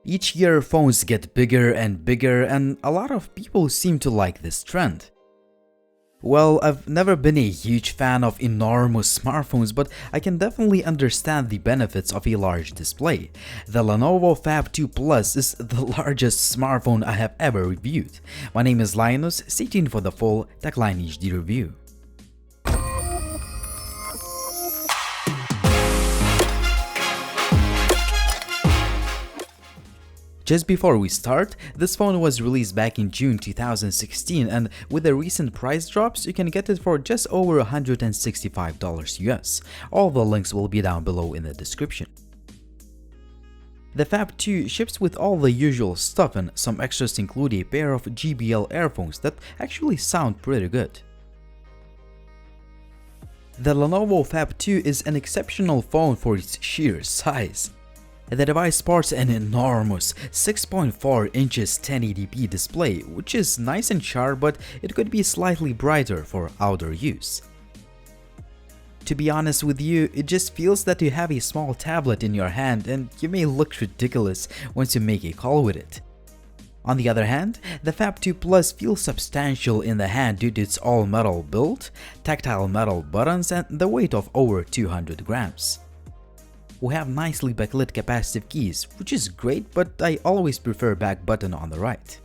Each year phones get bigger and bigger, and a lot of people seem to like this trend. Well, I've never been a huge fan of enormous smartphones, but I can definitely understand the benefits of a large display. The Lenovo Phab 2 Plus is the largest smartphone I have ever reviewed. My name is Linus, stay tuned for the full TechLine HD review. Just before we start, this phone was released back in June 2016, and with the recent price drops, you can get it for just over $165 US. All the links will be down below in the description. The Phab 2 ships with all the usual stuff, and some extras include a pair of JBL earphones that actually sound pretty good. The Lenovo Phab 2 is an exceptional phone for its sheer size. The device sports an enormous 6.4 inches 1080p display, which is nice and sharp, but it could be slightly brighter for outdoor use. To be honest with you, it just feels that you have a small tablet in your hand and you may look ridiculous once you make a call with it. On the other hand, the Phab 2 Plus feels substantial in the hand due to its all-metal build, tactile metal buttons, and the weight of over 200 grams. We have nicely backlit capacitive keys, which is great, but I always prefer back button on the right.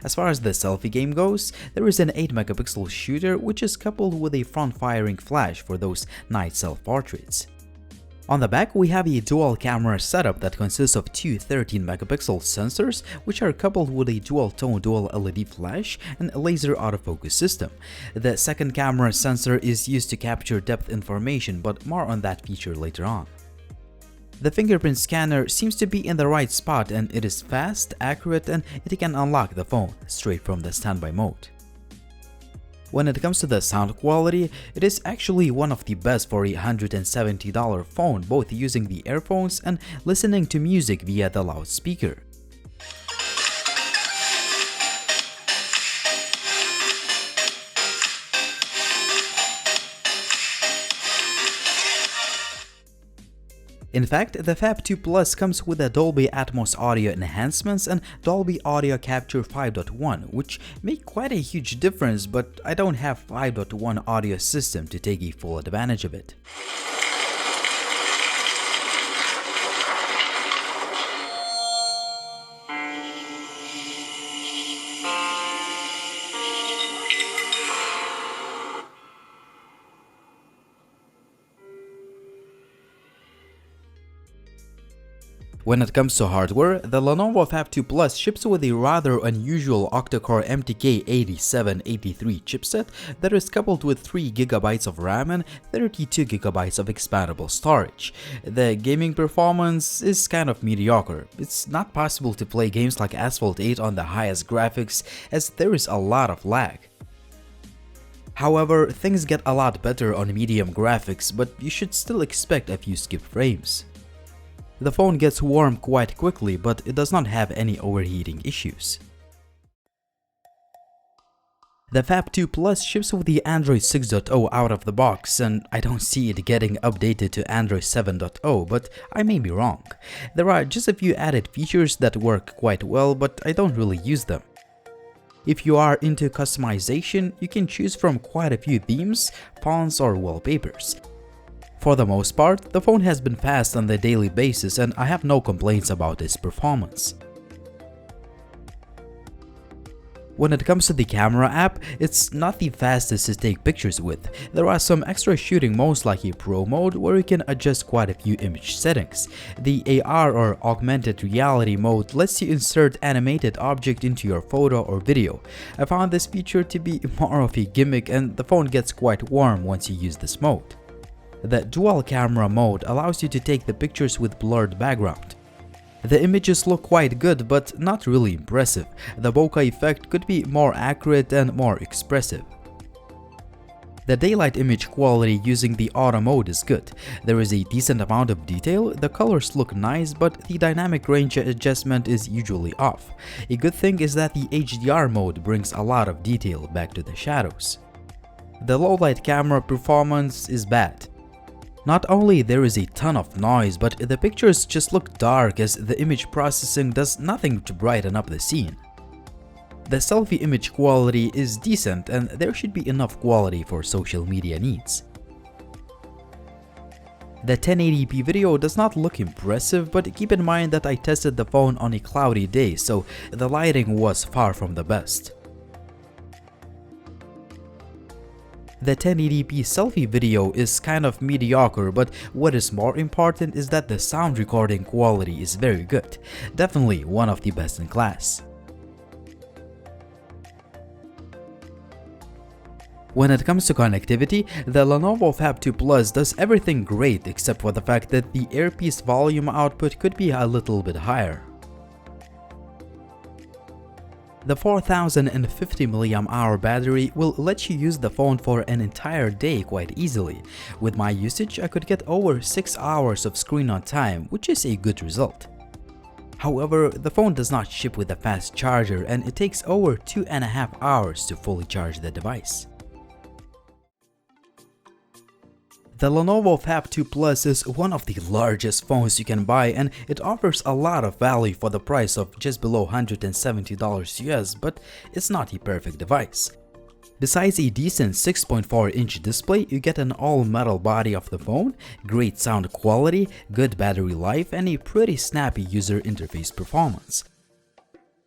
As far as the selfie game goes, there is an 8-megapixel shooter which is coupled with a front-firing flash for those night self-portraits. On the back, we have a dual camera setup that consists of two 13-megapixel sensors which are coupled with a dual-tone dual LED flash and a laser autofocus system. The second camera sensor is used to capture depth information, but more on that feature later on. The fingerprint scanner seems to be in the right spot, and it is fast, accurate, and it can unlock the phone straight from the standby mode. When it comes to the sound quality, it is actually one of the best for a $170 phone, both using the earphones and listening to music via the loudspeaker. In fact, the Phab 2 Plus comes with a Dolby Atmos audio enhancements and Dolby Audio Capture 5.1, which make quite a huge difference, but I don't have 5.1 audio system to take a full advantage of it. When it comes to hardware, the Lenovo Phab 2 Plus ships with a rather unusual octa-core MTK8783 chipset that is coupled with 3GB of RAM and 32GB of expandable storage. The gaming performance is kind of mediocre. It's not possible to play games like Asphalt 8 on the highest graphics as there is a lot of lag. However, things get a lot better on medium graphics, but you should still expect a few skip frames. The phone gets warm quite quickly, but it does not have any overheating issues. The Phab 2 Plus ships with the Android 6.0 out of the box, and I don't see it getting updated to Android 7.0, but I may be wrong. There are just a few added features that work quite well, but I don't really use them. If you are into customization, you can choose from quite a few themes, fonts, or wallpapers. For the most part, the phone has been fast on the daily basis, and I have no complaints about its performance. When it comes to the camera app, it's not the fastest to take pictures with. There are some extra shooting modes like a Pro mode where you can adjust quite a few image settings. The AR or augmented reality mode lets you insert animated object into your photo or video. I found this feature to be more of a gimmick, and the phone gets quite warm once you use this mode. The dual camera mode allows you to take the pictures with blurred background. The images look quite good, but not really impressive. The bokeh effect could be more accurate and more expressive. The daylight image quality using the auto mode is good. There is a decent amount of detail, the colors look nice, but the dynamic range adjustment is usually off. A good thing is that the HDR mode brings a lot of detail back to the shadows. The low light camera performance is bad. Not only there is a ton of noise, but the pictures just look dark as the image processing does nothing to brighten up the scene. The selfie image quality is decent and there should be enough quality for social media needs. The 1080p video does not look impressive, but keep in mind that I tested the phone on a cloudy day, so the lighting was far from the best. The 1080p selfie video is kind of mediocre, but what is more important is that the sound recording quality is very good, definitely one of the best in class. When it comes to connectivity, the Lenovo Phab 2 Plus does everything great except for the fact that the earpiece volume output could be a little bit higher. The 4050 mAh battery will let you use the phone for an entire day quite easily. With my usage, I could get over 6 hours of screen on time, which is a good result. However, the phone does not ship with a fast charger and it takes over 2.5 hours to fully charge the device. The Lenovo Phab 2 Plus is one of the largest phones you can buy and it offers a lot of value for the price of just below $170 US, but it's not a perfect device. Besides a decent 6.4-inch display, you get an all-metal body of the phone, great sound quality, good battery life, and a pretty snappy user interface performance.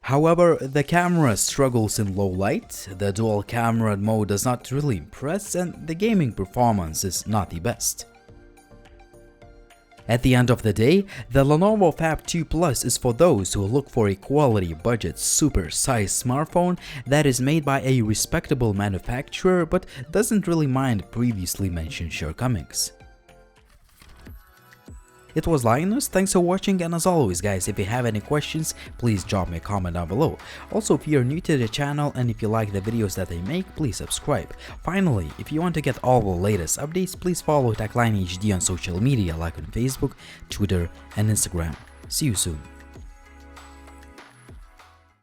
However, the camera struggles in low light, the dual camera mode does not really impress, and the gaming performance is not the best. At the end of the day, the Lenovo Phab 2 Plus is for those who look for a quality budget super-sized smartphone that is made by a respectable manufacturer but doesn't really mind previously mentioned shortcomings. It was Linus, thanks for watching, and as always guys, if you have any questions, please drop me a comment down below. Also, if you're new to the channel and if you like the videos that I make, please subscribe. Finally, if you want to get all the latest updates, please follow TechLine HD on social media like on Facebook, Twitter, and Instagram. See you soon.